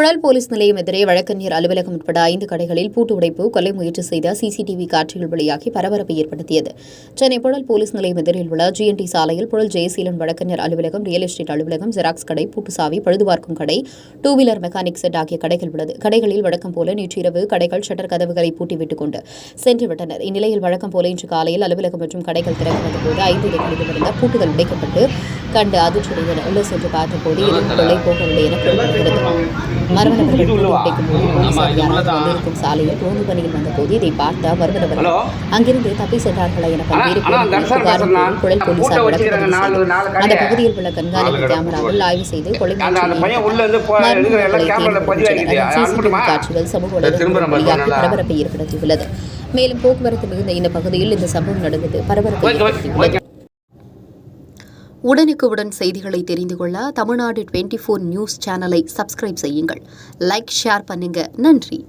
Puzhal police நிலையம் எதிரே வழக்கறிஞர் அலுவலகம் உட்பட 5 கடைகளில் பூட்டு உடைப்பு, கொலை முயற்சி செய்த சிசிடிவி காட்சிகள் வெளியாகி பரபரப்பை ஏற்படுத்தியது. சென்னை புழல் போலீஸ் நிலையம் எதிரில் உள்ள GNT சாலையில் புழல் ஜெயசீலன் வழக்கறிஞர் அலுவலகம், ரியல் எஸ்டேட் அலுவலகம், ஜெராக்ஸ் கடை, பூட்டுசாவி, பழுதுபார்க்கும் கடை, 2 வீலர் மெக்கானிக் செட் ஆகிய கடைகள் உள்ளது. கடைகளில் வழக்கம் போல நேற்றிரவு கடைகள் ஷட்டர் கதவுகளை பூட்டிவிட்டுக் கொண்டு சென்றுவிட்டனர். இந்நிலையில் வழக்கம் போல இன்று காலையில் அலுவலகம் மற்றும் கடைகள் திறக்க வந்தபோது 5 இடங்களிலிருந்த பூட்டுகள் உடைக்கப்பட்டு கண்டு அதிர்ச்சியடைந்தனர். உள்ளே சென்று பார்த்தபோது எதுவும் கொள்ளை போகவில்லை என கூறப்படுகிறது. மர்ம நபர்கள் பூட்டு உடைக்கும் போது போலீசார் யாராவது வந்திருக்கும் சாலையில் ரோந்து பணியில் வந்தபோது இதை பார்த்த மர்ம நபர்கள் அங்கிருந்து தப்பி சென்றார்களா என பல்வேறு புகாரின் புழல் போலீசார் அந்த பகுதியில் உள்ள கண்காணிப்பு கேமராவில் ஆய்வு செய்து கொலை காட்சிகள் சமூக வலைதளங்களில் வெளியாகி பரபரப்பை ஏற்படுத்தியுள்ளது. மேலும் போக்குவரத்து மிகுந்த இந்த பகுதியில் இந்த சம்பவம் நடந்தது பரபரப்பை ஏற்படுத்தியுள்ளது. உடனுக்குடன் செய்திகளை தெரிந்து கொள்ள தமிழ்நாடு 24 நியூஸ் சேனலை சப்ஸ்கிரைப் செய்யுங்கள். லைக், ஷேர் பண்ணுங்க. நன்றி.